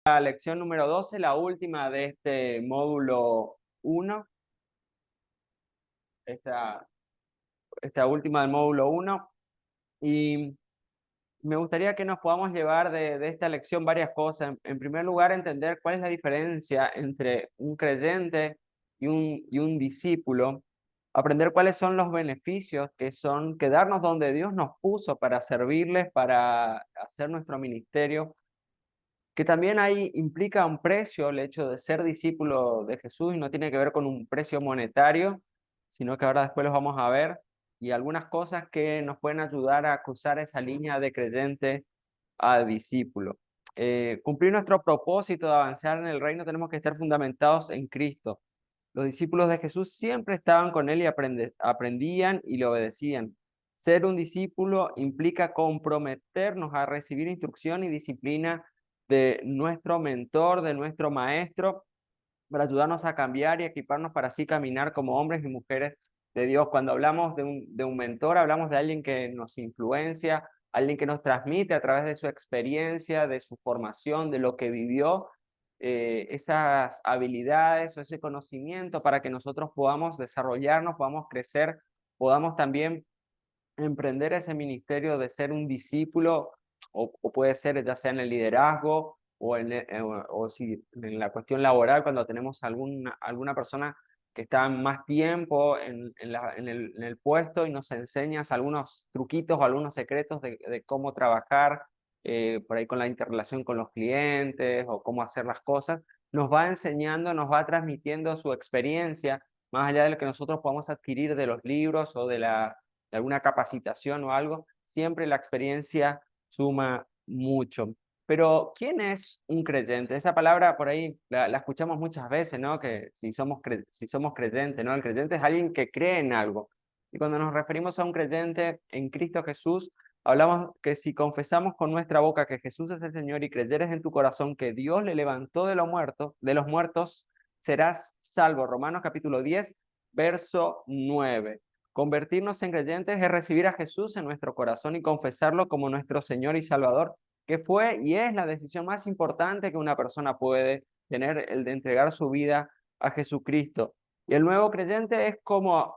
La lección número 12, la última de este módulo 1, esta, esta última del módulo 1, y me gustaría que nos podamos llevar de esta lección varias cosas. En primer lugar, entender cuál es la diferencia entre un creyente y un discípulo, aprender cuáles son los beneficios que son quedarnos donde Dios nos puso para servirles, para hacer nuestro ministerio, que también ahí implica un precio el hecho de ser discípulo de Jesús y no tiene que ver con un precio monetario, sino que ahora después los vamos a ver, y algunas cosas que nos pueden ayudar a cruzar esa línea de creyente a discípulo. Cumplir nuestro propósito de avanzar en el reino tenemos que estar fundamentados en Cristo. Los discípulos de Jesús siempre estaban con él y aprendían y le obedecían. Ser un discípulo implica comprometernos a recibir instrucción y disciplina de nuestro mentor, de nuestro maestro, para ayudarnos a cambiar y equiparnos para así caminar como hombres y mujeres de Dios. Cuando hablamos de un mentor, hablamos de alguien que nos influencia, alguien que nos transmite a través de su experiencia, de su formación, de lo que vivió, esas habilidades o ese conocimiento para que nosotros podamos desarrollarnos, podamos crecer, podamos también emprender ese ministerio de ser un discípulo, o puede ser ya sea en el liderazgo o si en la cuestión laboral, cuando tenemos alguna persona que está más tiempo en el puesto y nos enseña algunos truquitos o algunos secretos de cómo trabajar, por ahí con la interrelación con los clientes o cómo hacer las cosas, nos va enseñando, nos va transmitiendo su experiencia, más allá de lo que nosotros podamos adquirir de los libros o de alguna capacitación o algo, siempre la experiencia suma mucho. Pero, ¿quién es un creyente? Esa palabra por ahí la escuchamos muchas veces, ¿no? Que si somos creyentes, ¿no? El creyente es alguien que cree en algo. Y cuando nos referimos a un creyente en Cristo Jesús, hablamos que si confesamos con nuestra boca que Jesús es el Señor y creyeres en tu corazón que Dios le levantó de los muertos, serás salvo. Romanos capítulo 10, verso 9. Convertirnos en creyentes es recibir a Jesús en nuestro corazón y confesarlo como nuestro Señor y Salvador, que fue y es la decisión más importante que una persona puede tener, el de entregar su vida a Jesucristo. Y el nuevo creyente es como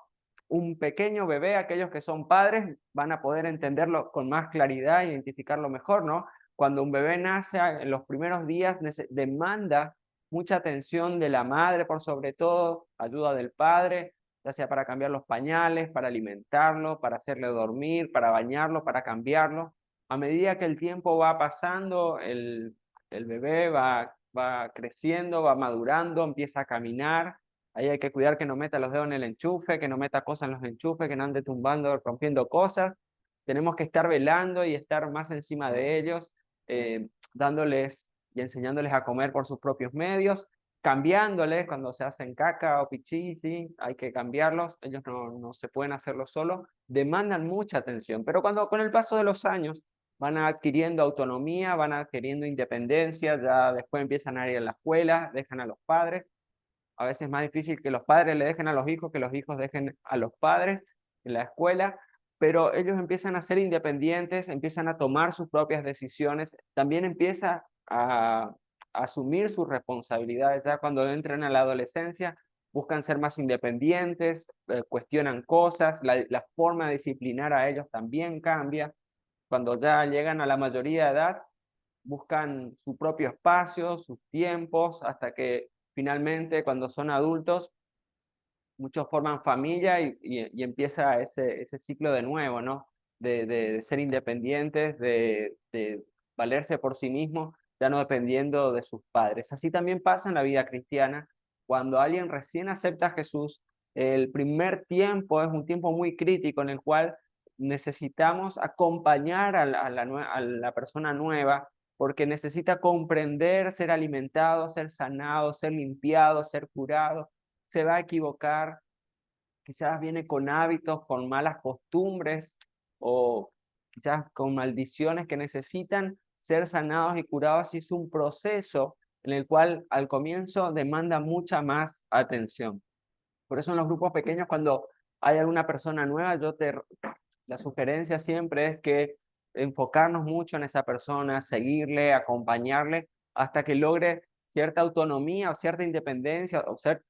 un pequeño bebé. Aquellos que son padres van a poder entenderlo con más claridad e identificarlo mejor, ¿no? Cuando un bebé nace, en los primeros días demanda mucha atención de la madre, por sobre todo, ayuda del padre, ya sea para cambiar los pañales, para alimentarlo, para hacerle dormir, para bañarlo, para cambiarlo. A medida que el tiempo va pasando, el bebé va creciendo, va madurando, empieza a caminar. Ahí hay que cuidar que no meta los dedos en el enchufe, que no meta cosas en los enchufes, que no ande tumbando, rompiendo cosas. Tenemos que estar velando y estar más encima de ellos, dándoles y enseñándoles a comer por sus propios medios, cambiándoles cuando se hacen caca o pichí, ¿sí? Hay que cambiarlos, ellos no se pueden hacerlo solos, demandan mucha atención, pero cuando con el paso de los años van adquiriendo autonomía, van adquiriendo independencia, ya después empiezan a ir a la escuela, dejan a los padres. A veces es más difícil que los padres le dejen a los hijos, que los hijos dejen a los padres en la escuela, pero ellos empiezan a ser independientes, empiezan a tomar sus propias decisiones, también empieza a asumir sus responsabilidades. Ya cuando entran a la adolescencia, buscan ser más independientes, cuestionan cosas, la forma de disciplinar a ellos también cambia. Cuando ya llegan a la mayoría de edad, buscan su propio espacio, sus tiempos, hasta que finalmente cuando son adultos, muchos forman familia y empieza ese ciclo de nuevo, ¿no? De ser independientes, de valerse por sí mismos, ya no dependiendo de sus padres. Así también pasa en la vida cristiana. Cuando alguien recién acepta a Jesús, el primer tiempo es un tiempo muy crítico en el cual necesitamos acompañar a la persona nueva, porque necesita comprender, ser alimentado, ser sanado, ser limpiado, ser curado. Se va a equivocar, quizás viene con hábitos, con malas costumbres o quizás con maldiciones que necesitan ser sanados y curados, y es un proceso en el cual al comienzo demanda mucha más atención. Por eso en los grupos pequeños, cuando hay alguna persona nueva, la sugerencia siempre es que enfocarnos mucho en esa persona, seguirle, acompañarle, hasta que logre cierta autonomía o cierta independencia, o sea,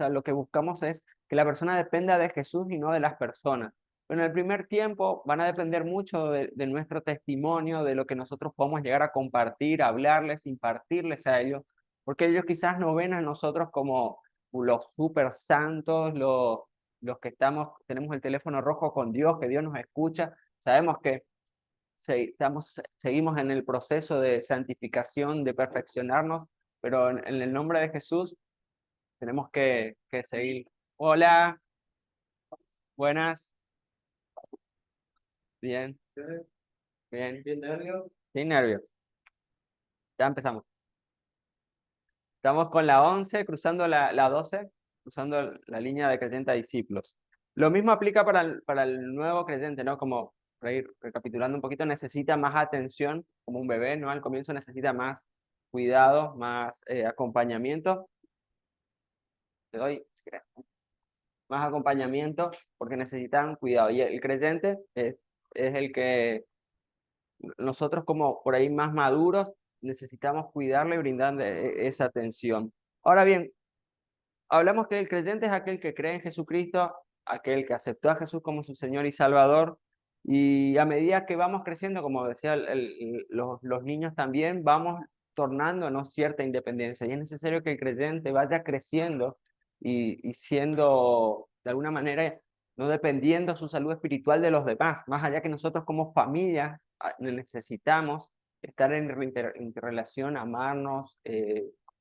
lo que buscamos es que la persona dependa de Jesús y no de las personas. Pero en el primer tiempo van a depender mucho de nuestro testimonio, de lo que nosotros podamos llegar a compartir, hablarles, impartirles a ellos, porque ellos quizás no ven a nosotros como los super santos, los que tenemos el teléfono rojo con Dios, que Dios nos escucha. Sabemos que seguimos en el proceso de santificación, de perfeccionarnos, pero en el nombre de Jesús tenemos que seguir. Hola, buenas, bien, bien, sin nervios. Ya empezamos. Estamos con la 11 cruzando la 12, cruzando la línea de creyente a discípulos. Lo mismo aplica para el nuevo creyente, ¿no? Como para ir recapitulando un poquito, necesita más atención, como un bebé, ¿no? Al comienzo necesita más cuidado, más acompañamiento. Te doy, si querés, más acompañamiento porque necesitan cuidado. Y el creyente es el que nosotros como por ahí más maduros necesitamos cuidarle y brindarle esa atención. Ahora bien, hablamos que el creyente es aquel que cree en Jesucristo, aquel que aceptó a Jesús como su Señor y Salvador, y a medida que vamos creciendo, como decía los niños también, vamos tornándonos cierta independencia, y es necesario que el creyente vaya creciendo y siendo, de alguna manera, no dependiendo su salud espiritual de los demás, más allá que nosotros como familia necesitamos estar en interrelación, amarnos,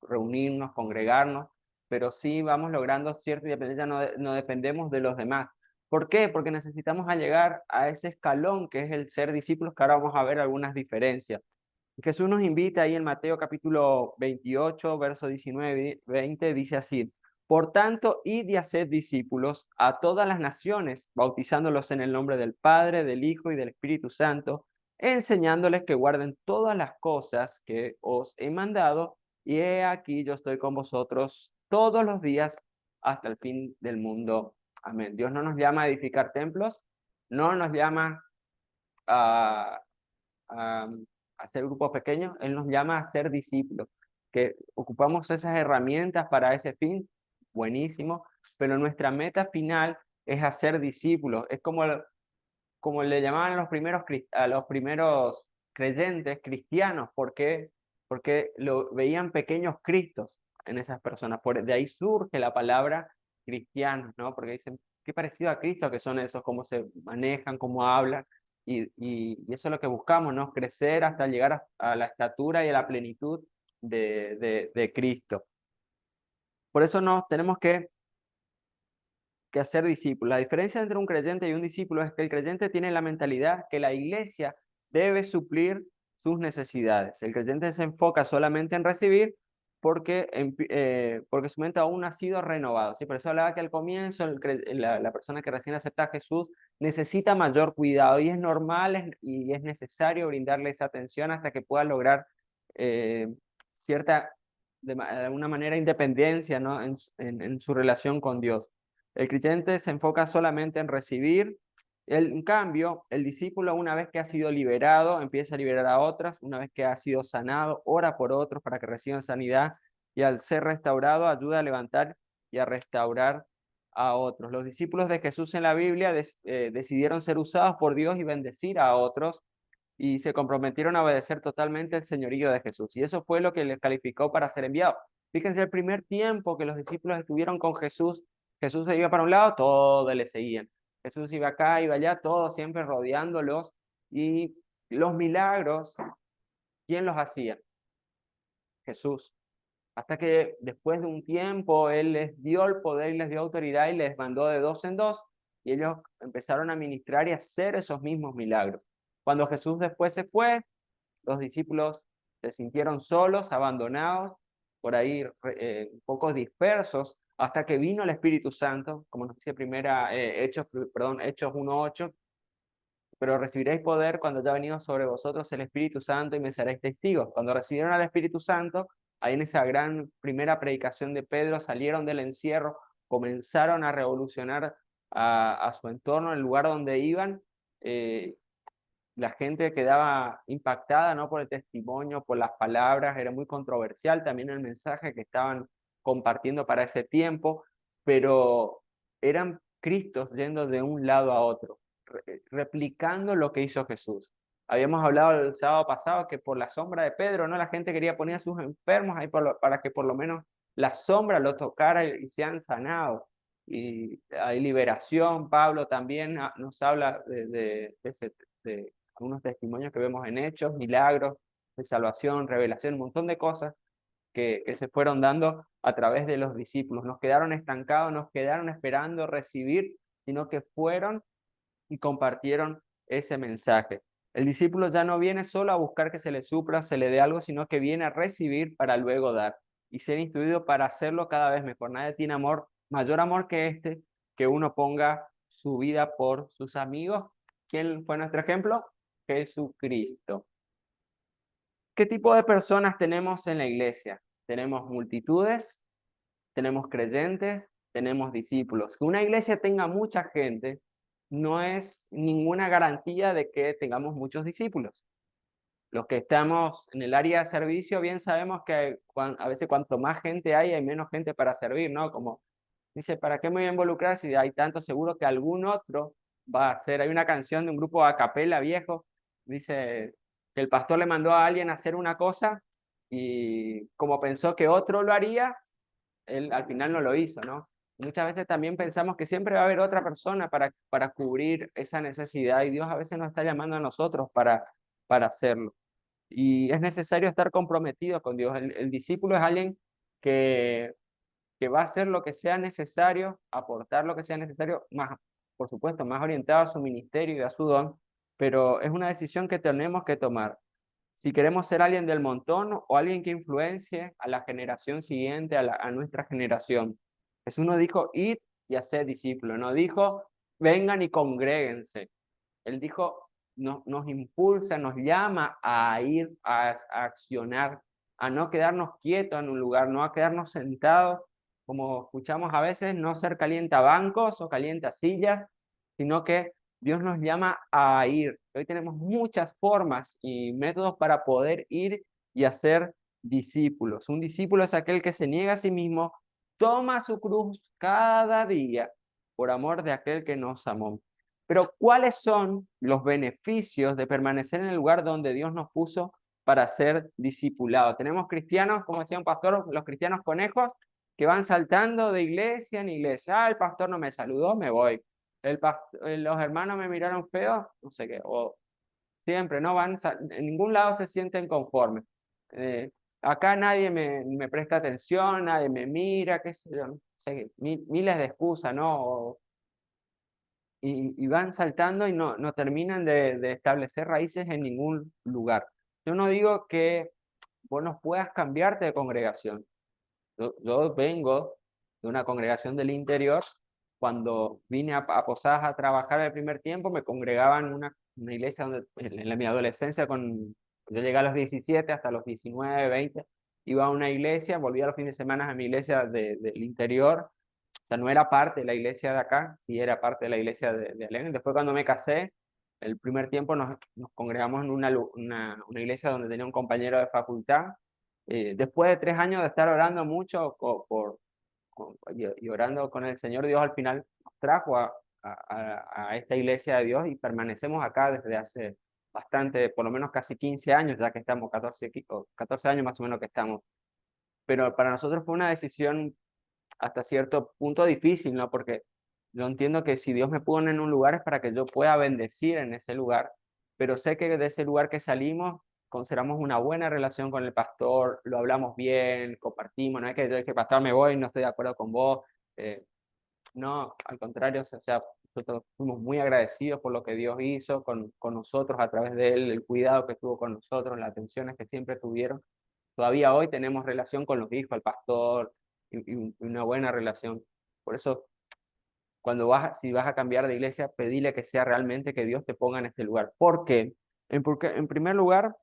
reunirnos, congregarnos, pero sí vamos logrando cierta independencia, no dependemos de los demás. ¿Por qué? Porque necesitamos llegar a ese escalón que es el ser discípulos, que ahora vamos a ver algunas diferencias. Jesús nos invita ahí en Mateo capítulo 28, verso 19 y 20, dice así: por tanto, id y haced discípulos a todas las naciones, bautizándolos en el nombre del Padre, del Hijo y del Espíritu Santo, enseñándoles que guarden todas las cosas que os he mandado, y he aquí yo estoy con vosotros todos los días hasta el fin del mundo. Amén. Dios no nos llama a edificar templos, no nos llama a a hacer grupos pequeños, Él nos llama a ser discípulos, que ocupamos esas herramientas para ese fin, buenísimo, pero nuestra meta final es hacer discípulos. Es como le llamaban a los primeros creyentes cristianos, porque lo veían pequeños cristos en esas personas. De ahí surge la palabra cristianos, ¿no? Porque dicen, qué parecido a Cristo que son esos, cómo se manejan, cómo hablan. Y eso es lo que buscamos, ¿no? Crecer hasta llegar a la estatura y a la plenitud de Cristo. Por eso nos tenemos que hacer discípulos. La diferencia entre un creyente y un discípulo es que el creyente tiene la mentalidad que la iglesia debe suplir sus necesidades. El creyente se enfoca solamente en recibir porque su mente aún no ha sido renovada. ¿Sí? Por eso hablaba que al comienzo la persona que recién acepta a Jesús necesita mayor cuidado y es normal y es necesario brindarle esa atención hasta que pueda lograr cierta, de alguna manera, independencia, ¿no? en su relación con Dios. El creyente se enfoca solamente en recibir. En cambio, el discípulo, una vez que ha sido liberado, empieza a liberar a otras. Una vez que ha sido sanado, ora por otros para que reciban sanidad. Y al ser restaurado, ayuda a levantar y a restaurar a otros. Los discípulos de Jesús en la Biblia decidieron ser usados por Dios y bendecir a otros. Y se comprometieron a obedecer totalmente el señorío de Jesús. Y eso fue lo que les calificó para ser enviados. Fíjense, el primer tiempo que los discípulos estuvieron con Jesús, Jesús se iba para un lado, todos le seguían. Jesús iba acá, iba allá, todos siempre rodeándolos. Y los milagros, ¿quién los hacía? Jesús. Hasta que después de un tiempo Él les dio el poder y les dio autoridad y les mandó de dos en dos. Y ellos empezaron a ministrar y a hacer esos mismos milagros. Cuando Jesús después se fue, los discípulos se sintieron solos, abandonados, por ahí un poco dispersos, hasta que vino el Espíritu Santo, como nos dice Hechos 1:8, pero recibiréis poder cuando haya venido sobre vosotros el Espíritu Santo y me seréis testigos. Cuando recibieron al Espíritu Santo, ahí en esa gran primera predicación de Pedro, salieron del encierro, comenzaron a revolucionar a su entorno, el lugar donde iban, la gente quedaba impactada, ¿no? Por el testimonio, por las palabras, era muy controversial también el mensaje que estaban compartiendo para ese tiempo, pero eran Cristos yendo de un lado a otro, replicando lo que hizo Jesús. Habíamos hablado el sábado pasado que por la sombra de Pedro, ¿no? La gente quería poner a sus enfermos ahí para que por lo menos la sombra lo tocara y sean sanados. Y hay liberación. Pablo también nos habla de algunos testimonios que vemos en Hechos, milagros de salvación, revelación, un montón de cosas que se fueron dando a través de los discípulos. Nos quedaron estancados, nos quedaron esperando recibir, sino que fueron y compartieron ese mensaje. El discípulo ya no viene solo a buscar que se le supla, se le dé algo, sino que viene a recibir para luego dar y ser instruido para hacerlo cada vez mejor. Nadie tiene mayor amor que este, que uno ponga su vida por sus amigos. ¿Quién fue nuestro ejemplo? Jesucristo. ¿Qué tipo de personas tenemos en la iglesia? Tenemos multitudes, tenemos creyentes, tenemos discípulos. Que una iglesia tenga mucha gente no es ninguna garantía de que tengamos muchos discípulos. Los que estamos en el área de servicio bien sabemos que a veces cuanto más gente hay menos gente para servir, ¿no? Como dice, ¿para qué me voy a involucrar si hay tanto? Seguro que algún otro va a hacer? Hay una canción de un grupo a capela viejo, dice que el pastor le mandó a alguien a hacer una cosa y como pensó que otro lo haría, él al final no lo hizo, ¿no? Muchas veces también pensamos que siempre va a haber otra persona para cubrir esa necesidad y Dios a veces nos está llamando a nosotros para hacerlo. Y es necesario estar comprometido con Dios. El discípulo es alguien que, que va a hacer lo que sea necesario, aportar lo que sea necesario, más, por supuesto, más orientado a su ministerio y a su don, pero es una decisión que tenemos que tomar. Si queremos ser alguien del montón o alguien que influencie a la generación siguiente, a nuestra generación. Jesús no dijo, id y haced discípulos, no dijo, vengan y congréguense. Él dijo, nos impulsa, nos llama a ir a accionar, a no quedarnos quietos en un lugar, no a quedarnos sentados, como escuchamos a veces, no ser calientabancos o calientasillas, sino que Dios nos llama a ir. Hoy tenemos muchas formas y métodos para poder ir y hacer discípulos. Un discípulo es aquel que se niega a sí mismo, toma su cruz cada día por amor de aquel que nos amó. Pero ¿cuáles son los beneficios de permanecer en el lugar donde Dios nos puso para ser discipulados? Tenemos cristianos, como decía un pastor, los cristianos conejos, que van saltando de iglesia en iglesia. Ah, el pastor no me saludó, me voy. Los hermanos me miraron feo, no sé qué. O siempre, no van, en ningún lado se sienten conformes. Acá nadie me presta atención, nadie me mira, qué sé yo, no sé, miles de excusas, ¿no? Y van saltando y no terminan de establecer raíces en ningún lugar. Yo no digo que vos no puedas cambiarte de congregación. Yo vengo de una congregación del interior. Cuando vine a Posadas a trabajar el primer tiempo, me congregaba en una iglesia donde mi adolescencia, yo llegué a los 17 hasta los 19, 20, iba a una iglesia, volvía los fines de semana a mi iglesia del interior. O sea, no era parte de la iglesia de acá, sí era parte de la iglesia de Alén. Después cuando me casé, el primer tiempo nos congregamos en una iglesia donde tenía un compañero de facultad. Después de 3 años de estar orando mucho y orando con el Señor, Dios al final nos trajo a esta iglesia de Dios y permanecemos acá desde hace bastante, por lo menos casi 15 años, ya que estamos, 14 años más o menos que estamos. Pero para nosotros fue una decisión hasta cierto punto difícil, ¿no? Porque yo entiendo que si Dios me pone en un lugar es para que yo pueda bendecir en ese lugar, pero sé que de ese lugar que salimos conservamos una buena relación con el pastor, lo hablamos bien, compartimos, no es que yo dije, pastor, me voy, no estoy de acuerdo con vos, no, al contrario, o sea, nosotros fuimos muy agradecidos por lo que Dios hizo con nosotros a través de él, el cuidado que tuvo con nosotros, las atenciones que siempre tuvieron. Todavía hoy tenemos relación con los hijos, el pastor, y una buena relación. Por eso, si vas a cambiar de iglesia, pedile que sea realmente que Dios te ponga en este lugar. ¿Por qué? En primer lugar,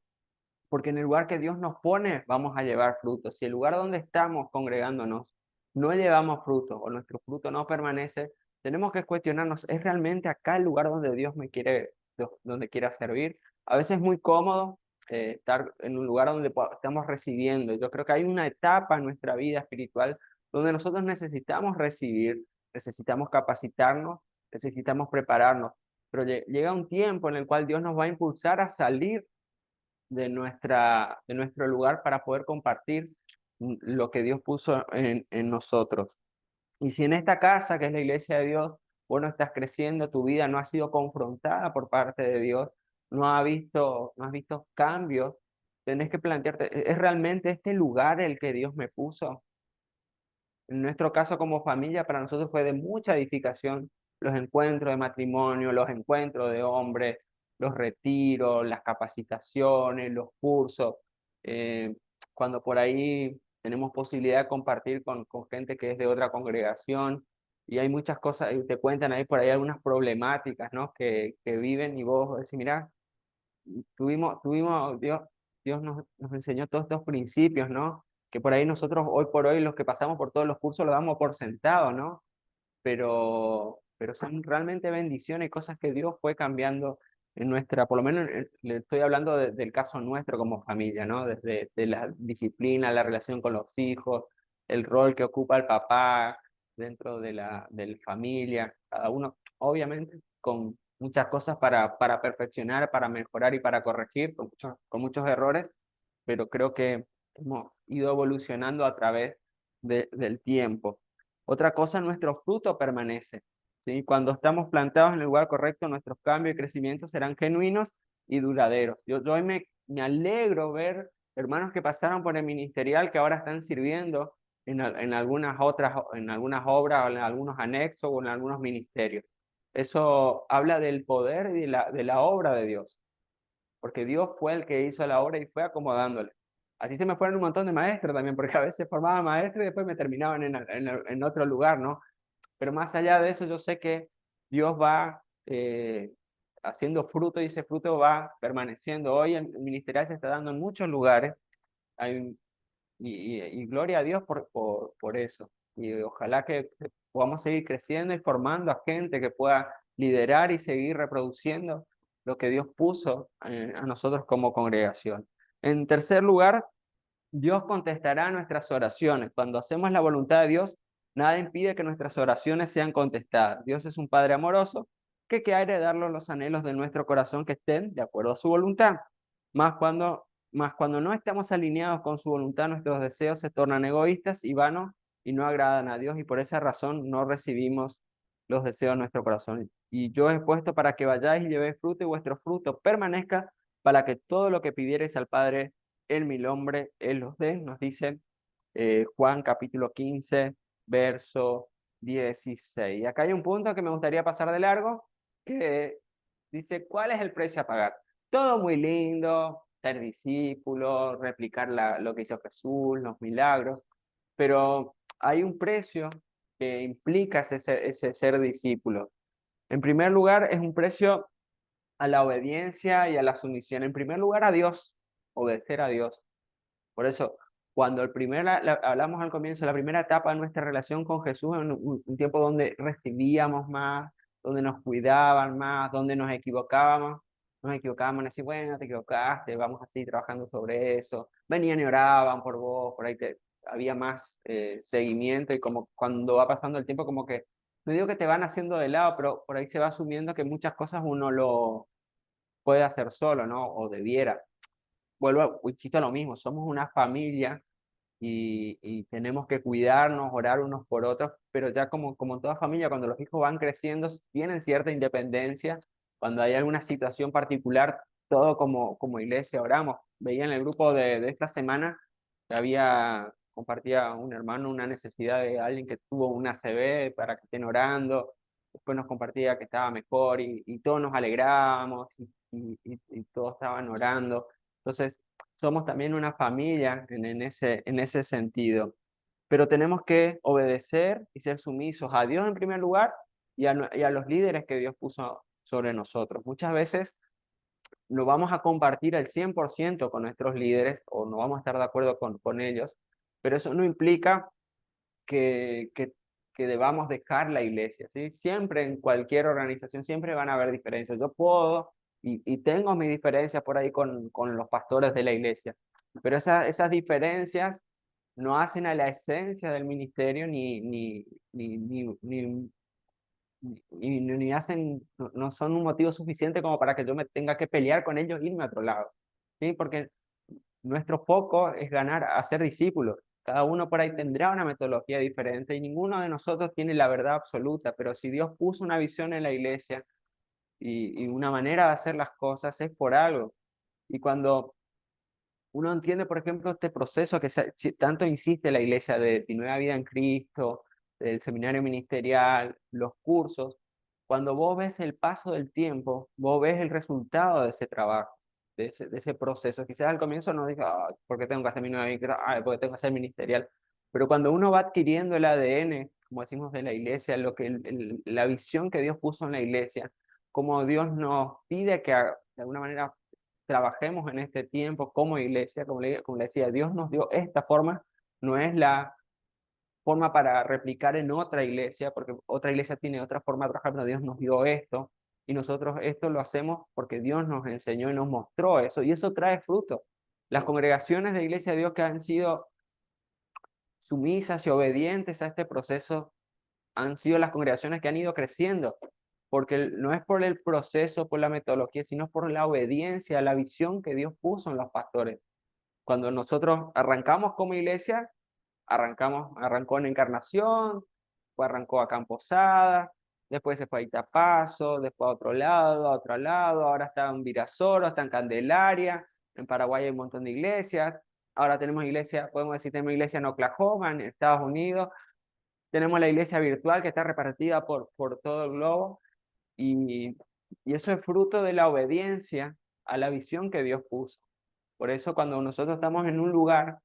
porque en el lugar que Dios nos pone vamos a llevar frutos. Si el lugar donde estamos congregándonos no llevamos frutos o nuestro fruto no permanece, tenemos que cuestionarnos, ¿es realmente acá el lugar donde Dios me quiere donde quieras servir. A veces es muy cómodo estar en un lugar donde estamos recibiendo. Yo creo que hay una etapa en nuestra vida espiritual donde nosotros necesitamos recibir, necesitamos capacitarnos, necesitamos prepararnos, pero llega un tiempo en el cual Dios nos va a impulsar a salir de nuestro lugar para poder compartir lo que Dios puso en nosotros. Y si en esta casa, que es la iglesia de Dios, vos no estás creciendo, tu vida no ha sido confrontada por parte de Dios, no has visto cambios, tenés que plantearte, ¿es realmente este lugar el que Dios me puso? En nuestro caso como familia, para nosotros fue de mucha edificación los encuentros de matrimonio, los encuentros de hombres, los retiros, las capacitaciones, los cursos. eh, Cuando por ahí tenemos posibilidad de compartir con gente que es de otra congregación y hay muchas cosas, y te cuentan ahí por ahí algunas problemáticas, ¿no? Que viven y vos decís, mira, Dios nos enseñó todos estos principios, ¿no? Que por ahí nosotros hoy por hoy los que pasamos por todos los cursos lo damos por sentado, ¿no? Pero son realmente bendiciones y cosas que Dios fue cambiando en nuestra, por lo menos le estoy hablando del caso nuestro como familia, ¿no? Desde de la disciplina, la relación con los hijos, el rol que ocupa el papá dentro de la familia, cada uno, obviamente, con muchas cosas para perfeccionar, para mejorar y para corregir, con muchos errores, pero creo que hemos ido evolucionando a través del tiempo. Otra cosa, nuestro fruto permanece. ¿Sí? Cuando estamos plantados en el lugar correcto, nuestros cambios y crecimientos serán genuinos y duraderos. Yo hoy me alegro ver hermanos que pasaron por el ministerial que ahora están sirviendo en algunas otras, en algunas obras, o en algunos anexos o en algunos ministerios. Eso habla del poder y de la obra de Dios, porque Dios fue el que hizo la obra y fue acomodándole. Así se me fueron un montón de maestros también, porque a veces formaba maestros y después me terminaban en otro lugar, ¿no? Pero más allá de eso, yo sé que Dios va haciendo fruto y ese fruto va permaneciendo. Hoy el ministerial se está dando en muchos lugares hay, y gloria a Dios por eso. Y ojalá que podamos seguir creciendo y formando a gente que pueda liderar y seguir reproduciendo lo que Dios puso a nosotros como congregación. En tercer lugar, Dios contestará nuestras oraciones. Cuando hacemos la voluntad de Dios, nada impide que nuestras oraciones sean contestadas. Dios es un Padre amoroso que quiere darnos los anhelos de nuestro corazón que estén de acuerdo a su voluntad. Más cuando no estamos alineados con su voluntad, nuestros deseos se tornan egoístas y vanos y no agradan a Dios y por esa razón no recibimos los deseos de nuestro corazón. Y yo he puesto para que vayáis y llevéis fruto y vuestro fruto permanezca para que todo lo que pidiereis al Padre en mi nombre, Él los dé, nos dice Juan capítulo 15, verso 16. Y acá hay un punto que me gustaría pasar de largo, que dice, ¿cuál es el precio a pagar? Todo muy lindo, ser discípulo, replicar lo que hizo Jesús, los milagros, pero hay un precio que implica ese ser discípulo. En primer lugar, es un precio a la obediencia y a la sumisión. En primer lugar, a Dios, obedecer a Dios. Por eso, cuando hablamos al comienzo, la primera etapa de nuestra relación con Jesús, en un tiempo donde recibíamos más, donde nos cuidaban más, donde nos equivocábamos, así, bueno, te equivocaste, vamos a seguir trabajando sobre eso. Venían y oraban por vos, por ahí había más seguimiento y como cuando va pasando el tiempo, como que, no digo que te van haciendo de lado, pero por ahí se va asumiendo que muchas cosas uno lo puede hacer solo, ¿no? O debiera insisto a lo mismo, somos una familia y tenemos que cuidarnos, orar unos por otros, pero ya como en toda familia, cuando los hijos van creciendo, tienen cierta independencia, cuando hay alguna situación particular, todo como iglesia oramos. Veía en el grupo de esta semana que compartía un hermano una necesidad de alguien que tuvo una ACV para que estén orando, después nos compartía que estaba mejor y todos nos alegrábamos y todos estaban orando. Entonces, somos también una familia en ese sentido, pero tenemos que obedecer y ser sumisos a Dios en primer lugar y a los líderes que Dios puso sobre nosotros. Muchas veces no vamos a compartir al 100% con nuestros líderes o no vamos a estar de acuerdo con ellos, pero eso no implica que debamos dejar la iglesia, ¿sí? Siempre en cualquier organización, siempre van a haber diferencias. Yo puedo y tengo mis diferencias por ahí con los pastores de la iglesia, pero esas diferencias no hacen a la esencia del ministerio ni, ni hacen, no son un motivo suficiente como para que yo me tenga que pelear con ellos e irme a otro lado. ¿Sí? Porque nuestro foco es ganar a ser discípulos. Cada uno por ahí tendrá una metodología diferente y ninguno de nosotros tiene la verdad absoluta, pero si Dios puso una visión en la iglesia y una manera de hacer las cosas es por algo. Y cuando uno entiende, por ejemplo, este proceso que tanto insiste la iglesia de Nueva Vida en Cristo, del seminario ministerial, los cursos, cuando vos ves el paso del tiempo, vos ves el resultado de ese trabajo, de ese proceso. Quizás al comienzo no digas, ¿por qué tengo que hacer mi nueva vida? ¿Por qué tengo que hacer ministerial? Pero cuando uno va adquiriendo el ADN, como decimos de la iglesia, lo que la visión que Dios puso en la iglesia, como Dios nos pide que de alguna manera trabajemos en este tiempo como iglesia, como le decía, Dios nos dio esta forma, no es la forma para replicar en otra iglesia, porque otra iglesia tiene otra forma de trabajar, pero Dios nos dio esto, y nosotros esto lo hacemos porque Dios nos enseñó y nos mostró eso, y eso trae fruto. Las congregaciones de Iglesia de Dios que han sido sumisas y obedientes a este proceso han sido las congregaciones que han ido creciendo, porque no es por el proceso, por la metodología, sino por la obediencia a la visión que Dios puso en los pastores. Cuando nosotros arrancamos como iglesia, arrancó en Encarnación, después arrancó acá en Posada, después se fue a Itapazo, después a otro lado, ahora está en Virasoro, está en Candelaria, en Paraguay hay un montón de iglesias, ahora tenemos iglesia, podemos decir, tenemos iglesia en Oklahoma, en Estados Unidos, tenemos la iglesia virtual que está repartida por todo el globo, y, y eso es fruto de la obediencia a la visión que Dios puso. Por eso cuando nosotros estamos en un lugar,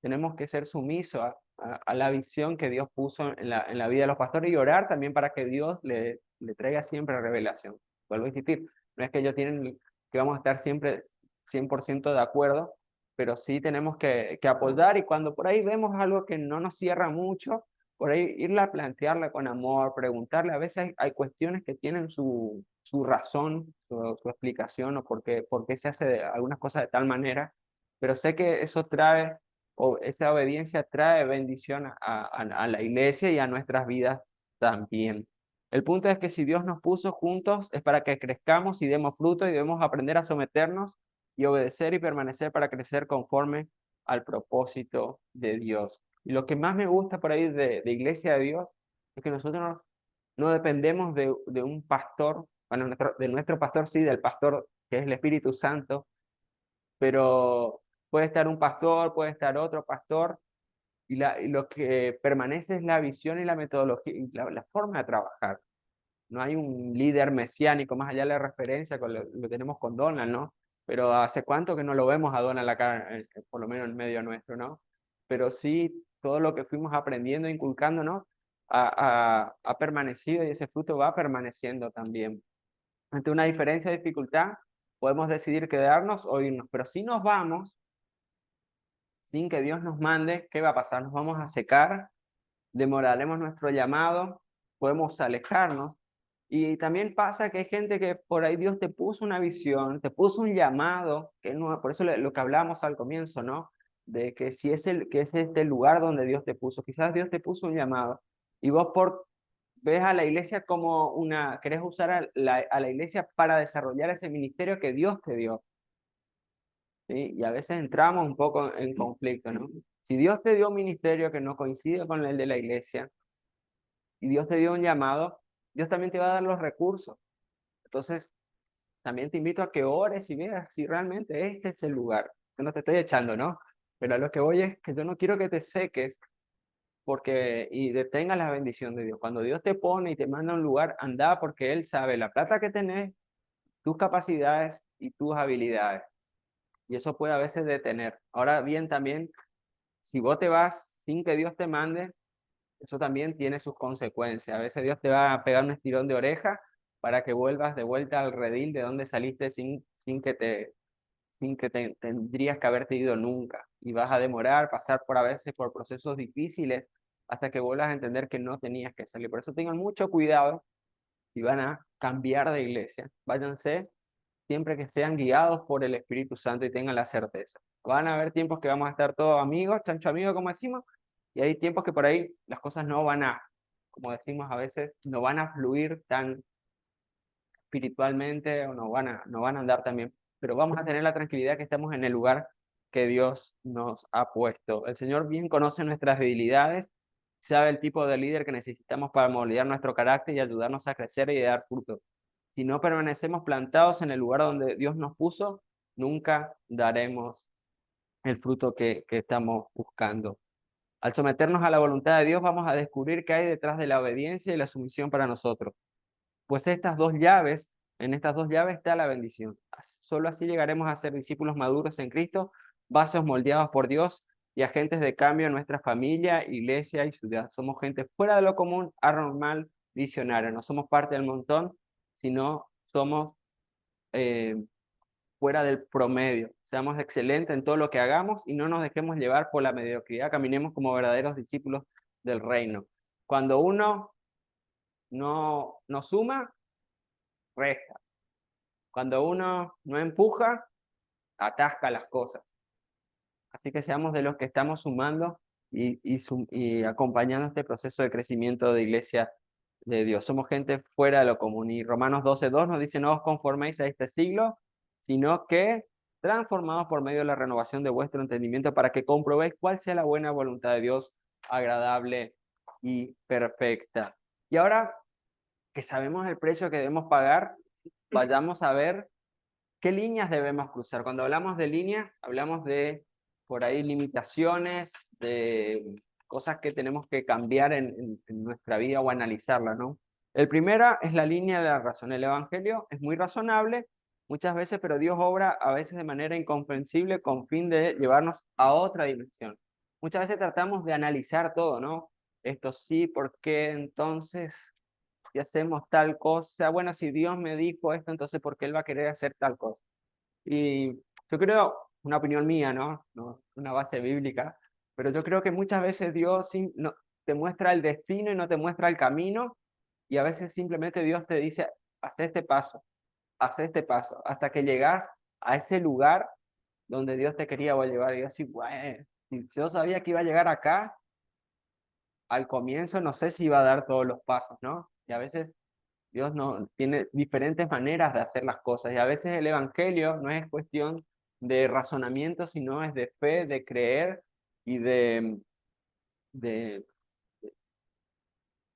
tenemos que ser sumisos a la visión que Dios puso en la vida de los pastores y orar también para que Dios le traiga siempre revelación. Vuelvo a insistir, no es que ellos tienen que vamos a estar siempre 100% de acuerdo, pero sí tenemos que apoyar y cuando por ahí vemos algo que no nos cierra mucho, por ahí irla a plantearla con amor, preguntarle, a veces hay cuestiones que tienen su razón, su explicación o por qué se hace algunas cosas de tal manera, pero sé que eso trae o esa obediencia trae bendición a la iglesia y a nuestras vidas también. El punto es que si Dios nos puso juntos es para que crezcamos y demos fruto y debemos aprender a someternos y obedecer y permanecer para crecer conforme al propósito de Dios. Y lo que más me gusta por ahí de Iglesia de Dios es que nosotros no dependemos de un pastor, bueno, de nuestro pastor sí, del pastor que es el Espíritu Santo, pero puede estar un pastor, puede estar otro pastor, y lo que permanece es la visión y la metodología y la forma de trabajar. No hay un líder mesiánico, más allá de la referencia, lo tenemos con Donald, ¿no? Pero hace cuánto que no lo vemos a Donald acá, por lo menos en medio nuestro, ¿no? Pero sí, todo lo que fuimos aprendiendo, inculcándonos, ha permanecido y ese fruto va permaneciendo también. Ante una diferencia de dificultad, podemos decidir quedarnos o irnos, pero si nos vamos, sin que Dios nos mande, ¿qué va a pasar? Nos vamos a secar, demoraremos nuestro llamado, podemos alejarnos. Y también pasa que hay gente que por ahí Dios te puso una visión, te puso un llamado, que no, por eso lo que hablamos al comienzo, ¿no? De que si es que es este lugar donde Dios te puso, quizás Dios te puso un llamado y vos ves a la iglesia como querés usar a la iglesia para desarrollar ese ministerio que Dios te dio. ¿Sí? Y a veces entramos un poco en conflicto, ¿no? Si Dios te dio un ministerio que no coincide con el de la iglesia y Dios te dio un llamado, Dios también te va a dar los recursos. Entonces, también te invito a que ores y veas si realmente este es el lugar. Yo no te estoy echando, ¿no? Pero a lo que voy es que yo no quiero que te seques y detengas la bendición de Dios. Cuando Dios te pone y te manda a un lugar, anda porque Él sabe la plata que tenés, tus capacidades y tus habilidades. Y eso puede a veces detener. Ahora bien, también, si vos te vas sin que Dios te mande, eso también tiene sus consecuencias. A veces Dios te va a pegar un estirón de oreja para que vuelvas de vuelta al redil de donde saliste sin que tendrías que haberte ido nunca. Y vas a demorar, pasar por a veces por procesos difíciles hasta que vuelvas a entender que no tenías que salir. Por eso tengan mucho cuidado si van a cambiar de iglesia. Váyanse siempre que sean guiados por el Espíritu Santo y tengan la certeza. Van a haber tiempos que vamos a estar todos amigos, chancho amigo, como decimos, y hay tiempos que por ahí las cosas no van a, como decimos a veces, no van a fluir tan espiritualmente o no van a andar también, pero vamos a tener la tranquilidad que estamos en el lugar que Dios nos ha puesto. El Señor bien conoce nuestras debilidades, sabe el tipo de líder que necesitamos para moldear nuestro carácter y ayudarnos a crecer y dar fruto. Si no permanecemos plantados en el lugar donde Dios nos puso, nunca daremos el fruto que estamos buscando. Al someternos a la voluntad de Dios, vamos a descubrir qué hay detrás de la obediencia y la sumisión para nosotros. Pues en estas dos llaves está la bendición. Solo así llegaremos a ser discípulos maduros en Cristo, vasos moldeados por Dios y agentes de cambio en nuestra familia, iglesia y ciudad. Somos gente fuera de lo común, anormal, visionaria. No somos parte del montón, sino somos eh, fuera del promedio. Seamos excelentes en todo lo que hagamos y no nos dejemos llevar por la mediocridad. Caminemos como verdaderos discípulos del reino. Cuando uno no suma, resta. Cuando uno no empuja, atasca las cosas. Así que seamos de los que estamos sumando y acompañando este proceso de crecimiento de iglesia de Dios. Somos gente fuera de lo común. Y Romanos 12:2 nos dice, no os conforméis a este siglo, sino que transformados por medio de la renovación de vuestro entendimiento para que comprobéis cuál sea la buena voluntad de Dios, agradable y perfecta. Y ahora que sabemos el precio que debemos pagar, vayamos a ver qué líneas debemos cruzar. Cuando hablamos de líneas, hablamos de por ahí limitaciones, de cosas que tenemos que cambiar en nuestra vida o analizarlas, ¿no? El primero es la línea de la razón. El Evangelio es muy razonable muchas veces, pero Dios obra a veces de manera incomprensible con fin de llevarnos a otra dimensión. Muchas veces tratamos de analizar todo, ¿no? Esto sí, ¿por qué entonces si hacemos tal cosa? Bueno, si Dios me dijo esto, entonces ¿por qué Él va a querer hacer tal cosa? Y yo creo, una opinión mía, ¿no? No una base bíblica, pero yo creo que muchas veces Dios no, te muestra el destino y no te muestra el camino, y a veces simplemente Dios te dice, haz este paso, hasta que llegas a ese lugar donde Dios te quería llevar. Y yo así, bueno, si yo sabía que iba a llegar acá, al comienzo no sé si iba a dar todos los pasos, ¿no? Y a veces Dios no, tiene diferentes maneras de hacer las cosas y a veces el evangelio no es cuestión de razonamiento, sino es de fe, de creer y de, de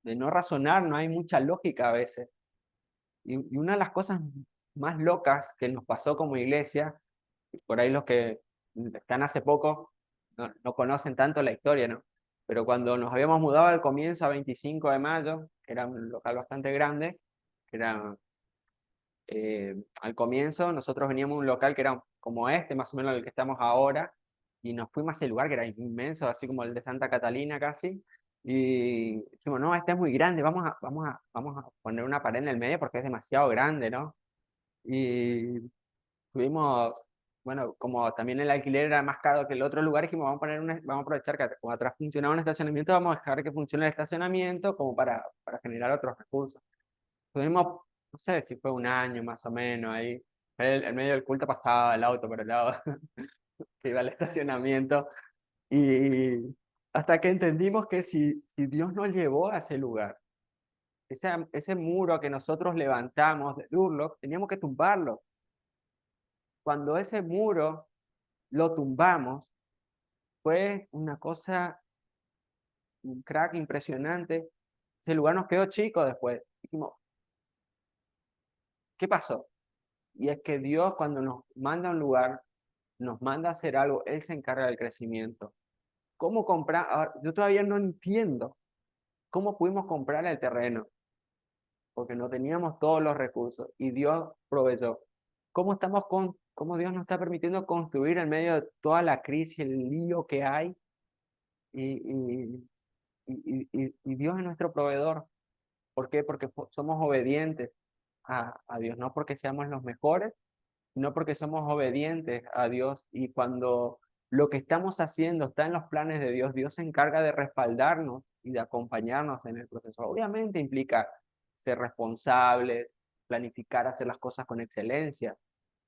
no razonar. No hay mucha lógica a veces. Y una de las cosas más locas que nos pasó como iglesia, y por ahí los que están hace poco no conocen tanto la historia, ¿no? Pero cuando nos habíamos mudado al comienzo, a 25 de mayo, que era un local bastante grande, que era al comienzo nosotros veníamos a un local que era como este, más o menos el que estamos ahora, y nos fuimos a ese lugar que era inmenso, así como el de Santa Catalina casi, y dijimos, no, este es muy grande, vamos a poner una pared en el medio porque es demasiado grande, ¿no? Y tuvimos, bueno, como también el alquiler era más caro que el otro lugar, dijimos, vamos a aprovechar que como atrás funcionaba un estacionamiento, vamos a dejar que funcione el estacionamiento como para generar otros recursos. Tuvimos, no sé si fue un año más o menos ahí. En medio del culto pasaba el auto por el lado que iba al estacionamiento. Y hasta que entendimos que si Dios nos llevó a ese lugar, ese muro que nosotros levantamos de Durlock, teníamos que tumbarlo. Cuando ese muro lo tumbamos, fue una cosa, un crack impresionante. Ese lugar nos quedó chico después. Dijimos, ¿qué pasó? Y es que Dios cuando nos manda a un lugar, nos manda a hacer algo, Él se encarga del crecimiento. ¿Cómo comprar? Ahora, yo todavía no entiendo cómo pudimos comprar el terreno, porque no teníamos todos los recursos y Dios proveyó. ¿Cómo Dios nos está permitiendo construir en medio de toda la crisis, el lío que hay? Y, y Dios es nuestro proveedor. ¿Por qué? Porque somos obedientes a Dios, no porque seamos los mejores, no porque somos obedientes a Dios y cuando lo que estamos haciendo está en los planes de Dios, Dios se encarga de respaldarnos y de acompañarnos en el proceso. Obviamente implica ser responsables, planificar, hacer las cosas con excelencia,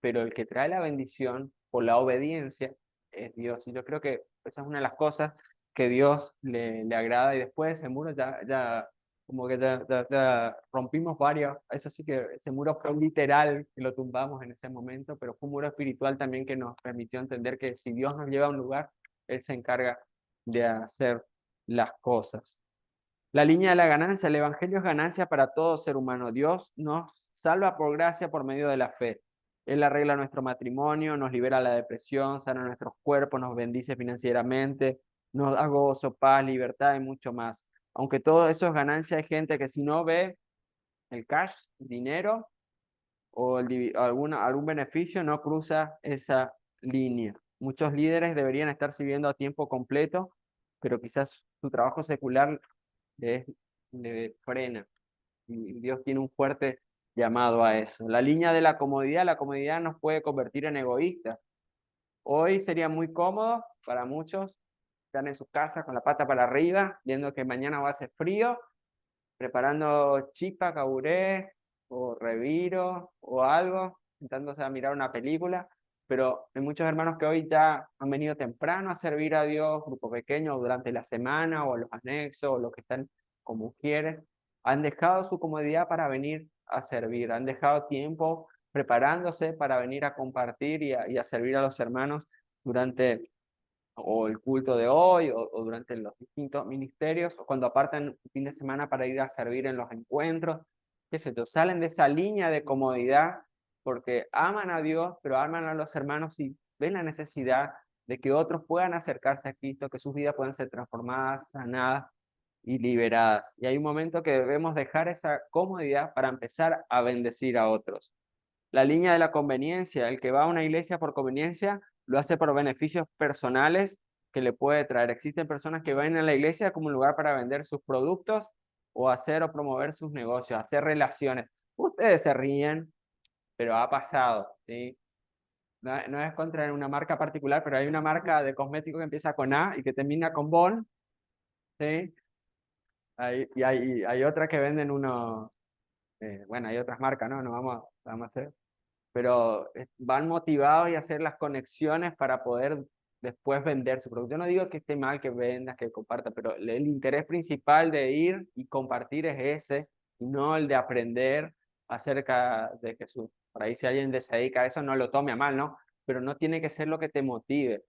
pero el que trae la bendición por la obediencia es Dios. Y yo creo que esa es una de las cosas que Dios le agrada. Y después ese muro ya como que ya rompimos varios. Eso sí que ese muro fue literal, que lo tumbamos en ese momento, pero fue un muro espiritual también que nos permitió entender que si Dios nos lleva a un lugar, Él se encarga de hacer las cosas. La línea de la ganancia, el evangelio es ganancia para todo ser humano. Dios nos salva por gracia por medio de la fe. Él arregla nuestro matrimonio, nos libera de la depresión, sana nuestros cuerpos, nos bendice financieramente, nos da gozo, paz, libertad y mucho más. Aunque todo eso es ganancia, hay gente que si no ve el cash, dinero o algún beneficio, no cruza esa línea. Muchos líderes deberían estar sirviendo a tiempo completo, pero quizás su trabajo secular le, le frena. Y Dios tiene un fuerte llamado a eso. La comodidad nos puede convertir en egoístas. Hoy sería muy cómodo para muchos estar en su casa con la pata para arriba, viendo que mañana va a hacer frío, preparando chipa, caburé o reviro o algo, intentándose a mirar una película. Pero hay muchos hermanos que hoy ya han venido temprano a servir a Dios, grupo pequeño, durante la semana o los anexos o los que están como quieren. Han dejado su comodidad para venir a servir, han dejado tiempo preparándose para venir a compartir y a servir a los hermanos durante o el culto de hoy, o durante los distintos ministerios, o cuando apartan un fin de semana para ir a servir en los encuentros, qué sé yo, salen de esa línea de comodidad porque aman a Dios, pero aman a los hermanos y ven la necesidad de que otros puedan acercarse a Cristo, que sus vidas puedan ser transformadas, sanadas y liberadas. Y hay un momento que debemos dejar esa comodidad para empezar a bendecir a otros. La línea de la conveniencia, el que va a una iglesia por conveniencia, lo hace por beneficios personales que le puede traer. Existen personas que van a la iglesia como un lugar para vender sus productos o hacer o promover sus negocios, hacer relaciones. Ustedes se ríen, pero ha pasado, ¿sí? No es contra una marca particular, pero hay una marca de cosméticos que empieza con A y que termina con Bon, ¿sí? Hay otras que venden unos, bueno, hay otras marcas, ¿no? No vamos a hacer, pero van motivados y hacer las conexiones para poder después vender su producto. Yo no digo que esté mal que vendas, que compartas, pero el interés principal de ir y compartir es ese, y no el de aprender acerca de Jesús. Por ahí si alguien se dedica a eso, no lo tome a mal, ¿no? Pero no tiene que ser lo que te motive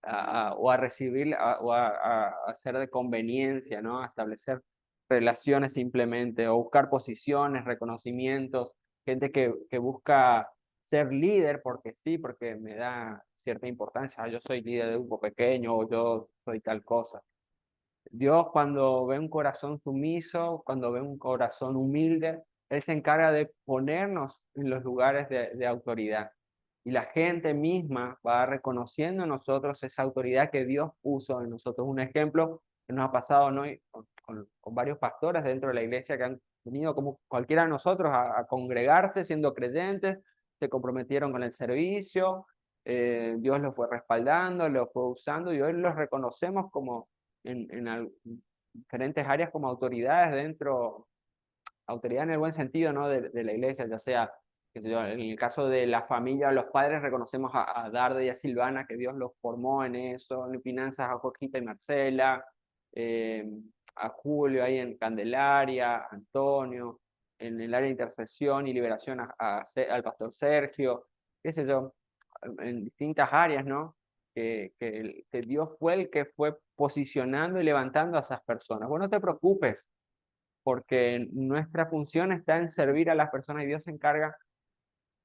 o a recibir a hacer de conveniencia, ¿no? A establecer relaciones simplemente o buscar posiciones, reconocimientos, gente que busca ser líder porque sí, porque me da cierta importancia. Yo soy líder de un grupo pequeño o yo soy tal cosa. Dios cuando ve un corazón sumiso, cuando ve un corazón humilde, Él se encarga de ponernos en los lugares de autoridad. Y la gente misma va reconociendo en nosotros esa autoridad que Dios puso en nosotros. Un ejemplo que nos ha pasado, ¿no? Con varios pastores dentro de la iglesia que han venido como cualquiera de nosotros a congregarse siendo creyentes, se comprometieron con el servicio, Dios los fue respaldando, los fue usando y hoy los reconocemos como en diferentes áreas como autoridades dentro, autoridad en el buen sentido, ¿no? De la iglesia, ya sea, qué sé yo, en el caso de la familia, los padres reconocemos a Darde y a Silvana, que Dios los formó en eso, en finanzas a Jorgita y Marcela, eh, a Julio ahí en Candelaria, a Antonio, en el área de intercesión y liberación al pastor Sergio, qué sé yo, en distintas áreas, ¿no? Que Dios fue el que fue posicionando y levantando a esas personas. Bueno, no te preocupes, porque nuestra función está en servir a las personas y Dios se encarga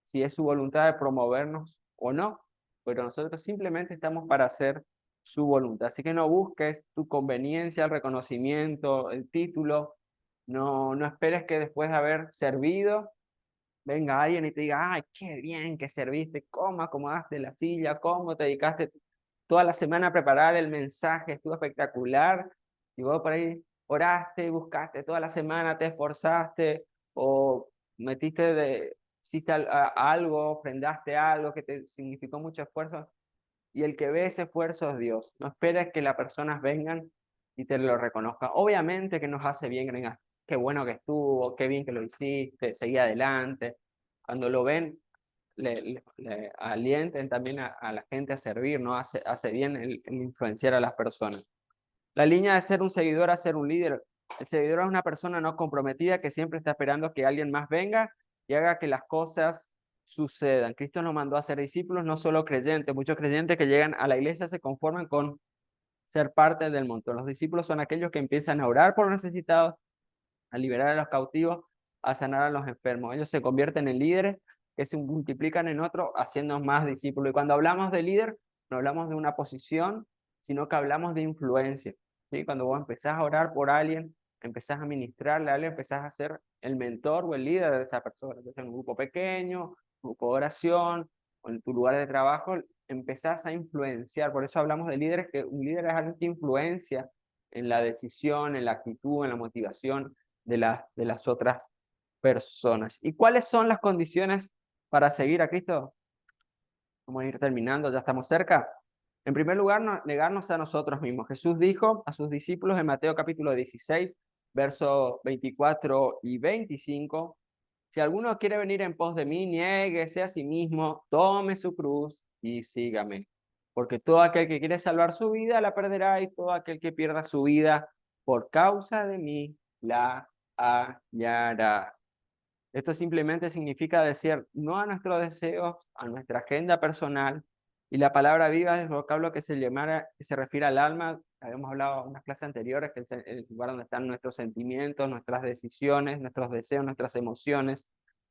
si es su voluntad de promovernos o no, pero nosotros simplemente estamos para hacer su voluntad. Así que no busques tu conveniencia, el reconocimiento, el título, no esperes que después de haber servido venga alguien y te diga, ay, qué bien que serviste, cómo acomodaste la silla, cómo te dedicaste toda la semana a preparar el mensaje, estuvo espectacular, y vos por ahí oraste, buscaste toda la semana, te esforzaste, o hiciste algo, ofrendaste algo que te significó mucho esfuerzo, y el que ve ese esfuerzo es Dios. No esperes que las personas vengan y te lo reconozcan. Obviamente que nos hace bien que vengas, qué bueno que estuvo, qué bien que lo hiciste, seguí adelante. Cuando lo ven, le alienten también a la gente a servir, ¿no? Hace bien el influenciar a las personas. La línea de ser un seguidor a ser un líder. El seguidor es una persona no comprometida que siempre está esperando que alguien más venga y haga que las cosas sucedan. Cristo nos mandó a ser discípulos, no solo creyentes. Muchos creyentes que llegan a la iglesia se conforman con ser parte del montón. Los discípulos son aquellos que empiezan a orar por los necesitados, a liberar a los cautivos, a sanar a los enfermos. Ellos se convierten en líderes que se multiplican en otros, haciendo más discípulos. Y cuando hablamos de líder, no hablamos de una posición, sino que hablamos de influencia. ¿Sí? Cuando vos empezás a orar por alguien, empezás a ministrarle a alguien, empezás a ser el mentor o el líder de esa persona. Entonces, en un grupo pequeño, un grupo de oración, o en tu lugar de trabajo, empezás a influenciar. Por eso hablamos de líderes, que un líder es alguien que influencia en la decisión, en la actitud, en la motivación de las otras personas. ¿Y cuáles son las condiciones para seguir a Cristo? Vamos a ir terminando, ya estamos cerca. En primer lugar, negarnos a nosotros mismos. Jesús dijo a sus discípulos en Mateo capítulo 16, versos 24 y 25, si alguno quiere venir en pos de mí, niéguese a sí mismo, tome su cruz y sígame. Porque todo aquel que quiere salvar su vida la perderá, y todo aquel que pierda su vida por causa de mí la hallará. Esto simplemente significa decir no a nuestros deseos, a nuestra agenda personal, y la palabra viva es el vocablo que se refiere al alma. Habíamos hablado en unas clases anteriores, que es el lugar donde están nuestros sentimientos, nuestras decisiones, nuestros deseos, nuestras emociones.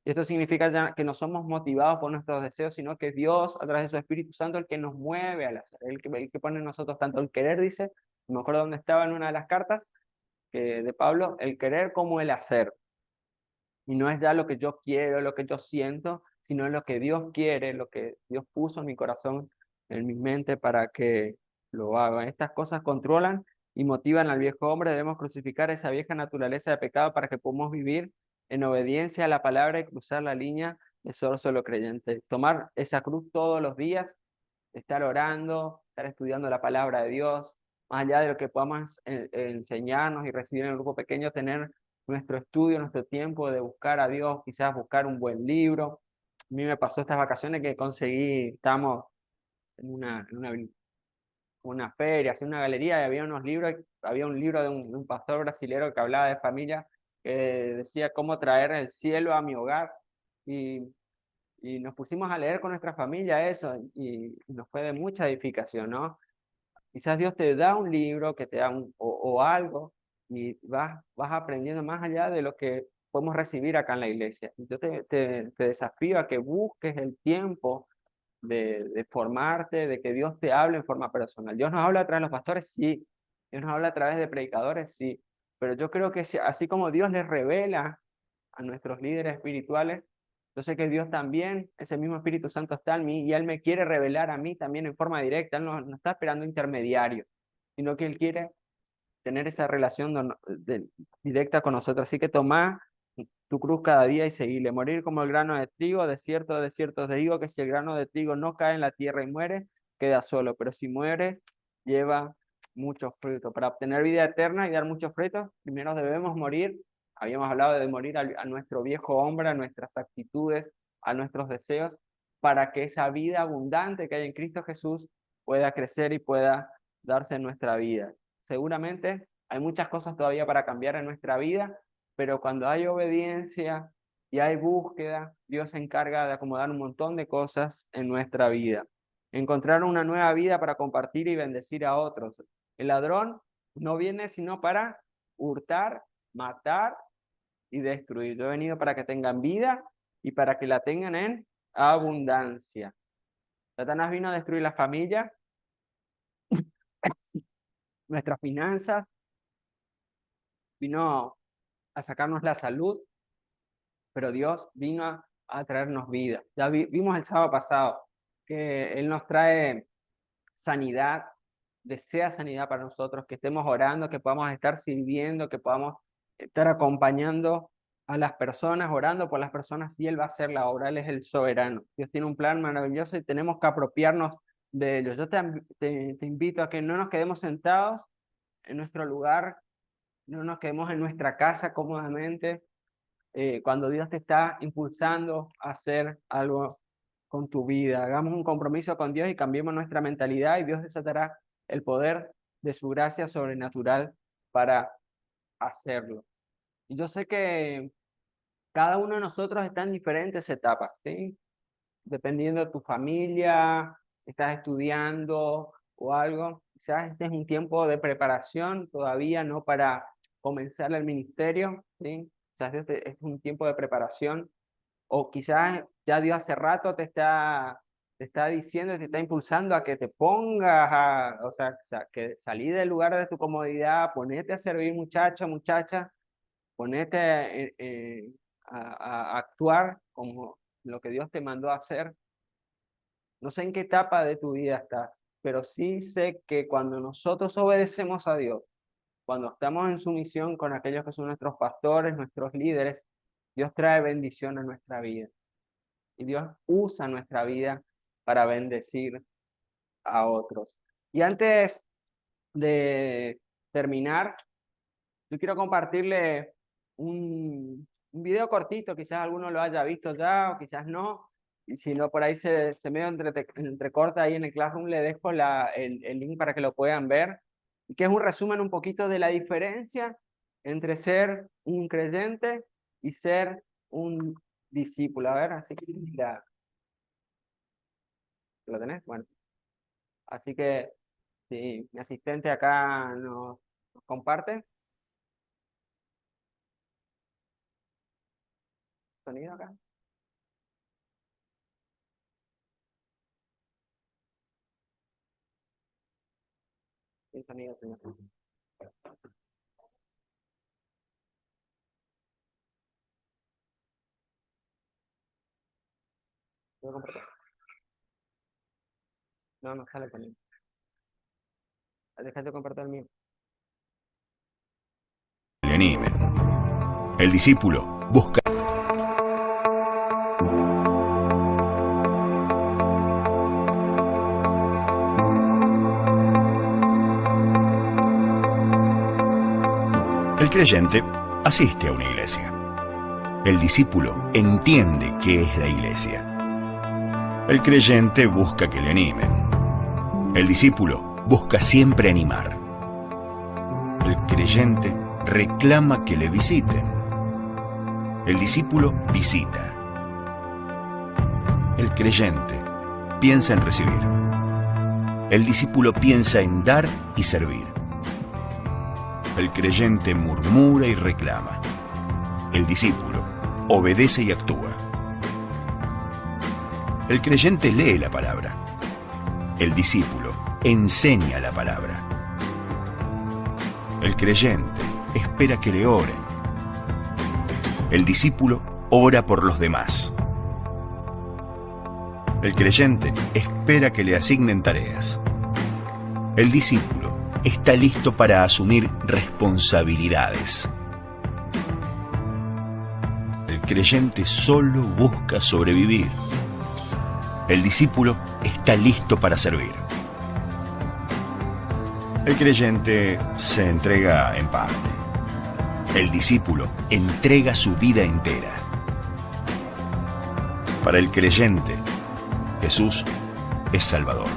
Y esto significa ya que no somos motivados por nuestros deseos, sino que Dios, a través de su Espíritu Santo, el que nos mueve al hacer, el que pone en nosotros tanto el querer, dice, no me acuerdo dónde estaba en una de las cartas de Pablo, el querer como el hacer. Y no es ya lo que yo quiero, lo que yo siento, sino lo que Dios quiere, lo que Dios puso en mi corazón, en mi mente para que lo haga. Estas cosas controlan y motivan al viejo hombre. Debemos crucificar esa vieja naturaleza de pecado para que podamos vivir en obediencia a la palabra y cruzar la línea de solo creyente. Tomar esa cruz todos los días, estar orando, estar estudiando la palabra de Dios, más allá de lo que podamos enseñarnos y recibir en el grupo pequeño, tener nuestro estudio, nuestro tiempo de buscar a Dios, quizás buscar un buen libro. A mí me pasó estas vacaciones que conseguí, estábamos en una feria, así una galería, y había unos libros, había un libro de un pastor brasilero que hablaba de familia, que decía cómo traer el cielo a mi hogar, y nos pusimos a leer con nuestra familia eso, y nos fue de mucha edificación, ¿no? Quizás Dios te da un libro, que te da o algo, y vas aprendiendo más allá de lo que podemos recibir acá en la iglesia. Yo te desafío a que busques el tiempo de formarte, de que Dios te hable en forma personal. Dios nos habla a través de los pastores, sí. Dios nos habla a través de predicadores, sí. Pero yo creo que así como Dios les revela a nuestros líderes espirituales, yo sé que Dios también, ese mismo Espíritu Santo está en mí y Él me quiere revelar a mí también en forma directa. Él no está esperando intermediarios, sino que Él quiere tener esa relación directa con nosotros. Así que toma tu cruz cada día y seguirle. Morir como el grano de trigo, de cierto te digo que si el grano de trigo no cae en la tierra y muere, queda solo, pero si muere, lleva muchos frutos. Para obtener vida eterna y dar muchos frutos, primero debemos morir. Habíamos hablado de morir a nuestro viejo hombre, a nuestras actitudes, a nuestros deseos, para que esa vida abundante que hay en Cristo Jesús pueda crecer y pueda darse en nuestra vida. Seguramente hay muchas cosas todavía para cambiar en nuestra vida, pero cuando hay obediencia y hay búsqueda, Dios se encarga de acomodar un montón de cosas en nuestra vida. Encontrar una nueva vida para compartir y bendecir a otros. El ladrón no viene sino para hurtar, matar y destruir. Yo he venido para que tengan vida y para que la tengan en abundancia. Satanás vino a destruir la familia, nuestras finanzas, vino a sacarnos la salud, pero Dios vino a traernos vida. Ya vimos el sábado pasado que Él nos trae sanidad, desea sanidad para nosotros, que estemos orando, que podamos estar sirviendo, que podamos estar acompañando a las personas, orando por las personas, y Él va a hacer la obra. Él es el soberano. Dios tiene un plan maravilloso y tenemos que apropiarnos de ellos. Yo te invito a que no nos quedemos sentados en nuestro lugar, no nos quedemos en nuestra casa cómodamente, cuando Dios te está impulsando a hacer algo con tu vida. Hagamos un compromiso con Dios y cambiemos nuestra mentalidad y Dios desatará el poder de su gracia sobrenatural para hacerlo. Y yo sé que cada uno de nosotros está en diferentes etapas, ¿sí? Dependiendo de tu familia, si estás estudiando o algo, quizás este es un tiempo de preparación todavía, no para comenzar el ministerio, ¿sí? Quizás este es un tiempo de preparación, o quizás ya Dios hace rato te está diciendo, te está impulsando a que te pongas, o sea, que salí del lugar de tu comodidad, ponete a servir, muchacho, muchacha, ponete a actuar como lo que Dios te mandó a hacer. No sé en qué etapa de tu vida estás, pero sí sé que cuando nosotros obedecemos a Dios, cuando estamos en sumisión con aquellos que son nuestros pastores, nuestros líderes, Dios trae bendición a nuestra vida. Y Dios usa nuestra vida para bendecir a otros. Y antes de terminar, yo quiero compartirle un video cortito, quizás alguno lo haya visto ya o quizás no, y si no por ahí se medio entrecorta ahí en el Classroom, le dejo el link para que lo puedan ver, y que es un resumen un poquito de la diferencia entre ser un creyente y ser un discípulo. A ver, así que ¿lo tenés? Bueno, así que si mi asistente acá nos comparte sonido acá. Sin sonido, señor. ¿Puedo compartir? No, no sale conmigo. Déjate compartir el mío. Le animen. El discípulo busca. El creyente asiste a una iglesia. El discípulo entiende qué es la iglesia. El creyente busca que le animen. El discípulo busca siempre animar. El creyente reclama que le visiten. El discípulo visita. El creyente piensa en recibir. El discípulo piensa en dar y servir. El creyente murmura y reclama. El discípulo obedece y actúa. El creyente lee la palabra. El discípulo enseña la palabra. El creyente espera que le oren. El discípulo ora por los demás. El creyente espera que le asignen tareas. El discípulo está listo para asumir responsabilidades. El creyente solo busca sobrevivir. El discípulo está listo para servir. El creyente se entrega en parte. El discípulo entrega su vida entera. Para el creyente, Jesús es Salvador.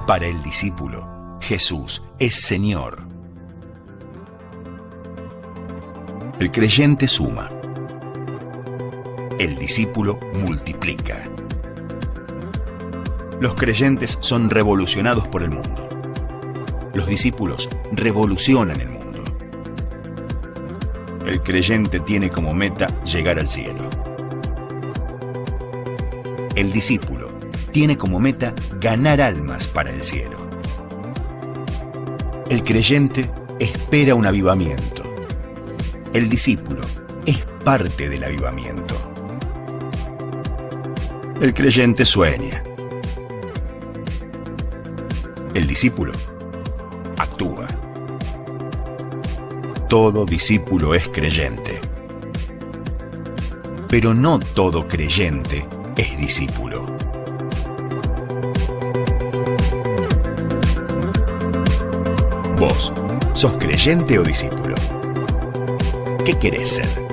Para el discípulo, Jesús es Señor. El creyente suma. El discípulo multiplica. Los creyentes son revolucionados por el mundo. Los discípulos revolucionan el mundo. El creyente tiene como meta llegar al cielo. El discípulo tiene como meta ganar almas para el cielo. El creyente espera un avivamiento. El discípulo es parte del avivamiento. El creyente sueña. El discípulo actúa. Todo discípulo es creyente. Pero no todo creyente es discípulo. ¿Vos sos creyente o discípulo? ¿Qué querés ser?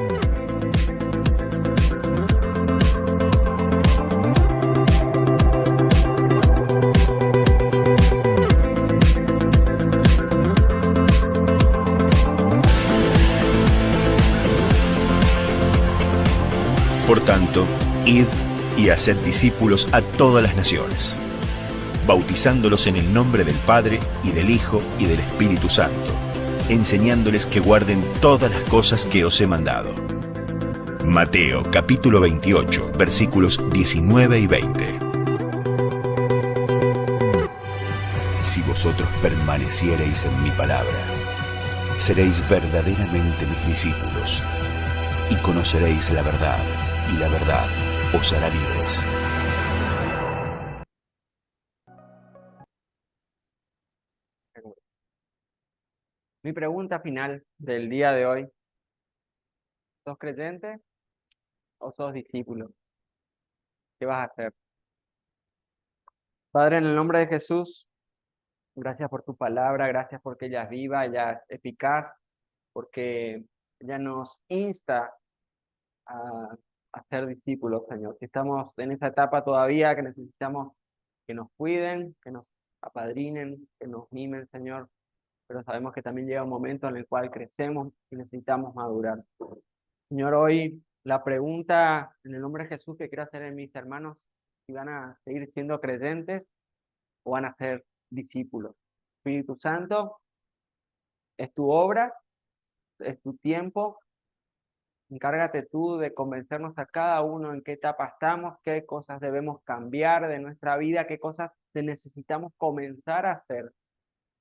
Por tanto, id y haced discípulos a todas las naciones, bautizándolos en el nombre del Padre, y del Hijo, y del Espíritu Santo, enseñándoles que guarden todas las cosas que os he mandado. Mateo capítulo 28, versículos 19 y 20. Si vosotros permaneciereis en mi palabra, seréis verdaderamente mis discípulos, y conoceréis la verdad, y la verdad os hará libres. Mi pregunta final del día de hoy: ¿sos creyente o sos discípulo? ¿Qué vas a hacer? Padre, en el nombre de Jesús, gracias por tu palabra, gracias porque ella es viva, ella es eficaz, porque ella nos insta a, a ser discípulos, Señor. Si estamos en esa etapa todavía que necesitamos que nos cuiden, que nos apadrinen, que nos mimen, Señor, pero sabemos que también llega un momento en el cual crecemos y necesitamos madurar. Señor, hoy la pregunta en el nombre de Jesús que quiero hacer en mis hermanos: si van a seguir siendo creyentes o van a ser discípulos. Espíritu Santo, es tu obra, es tu tiempo. Encárgate tú de convencernos a cada uno en qué etapa estamos, qué cosas debemos cambiar de nuestra vida, qué cosas necesitamos comenzar a hacer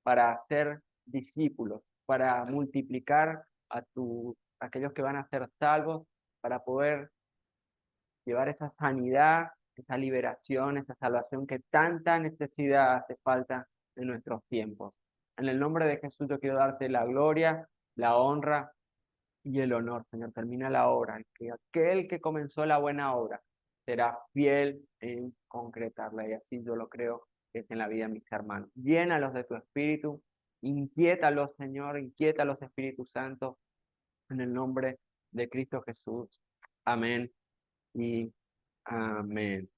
para ser discípulos, para multiplicar a aquellos que van a ser salvos, para poder llevar esa sanidad, esa liberación, esa salvación que tanta necesidad hace falta en nuestros tiempos. En el nombre de Jesús yo quiero darte la gloria, la honra y el honor, Señor. Termina la obra, que aquel que comenzó la buena obra será fiel en concretarla, y así yo lo creo que es en la vida de mis hermanos. Llénalos de tu espíritu, inquiétalos, Señor, inquiétalos, Espíritu Santo, en el nombre de Cristo Jesús. Amén y amén.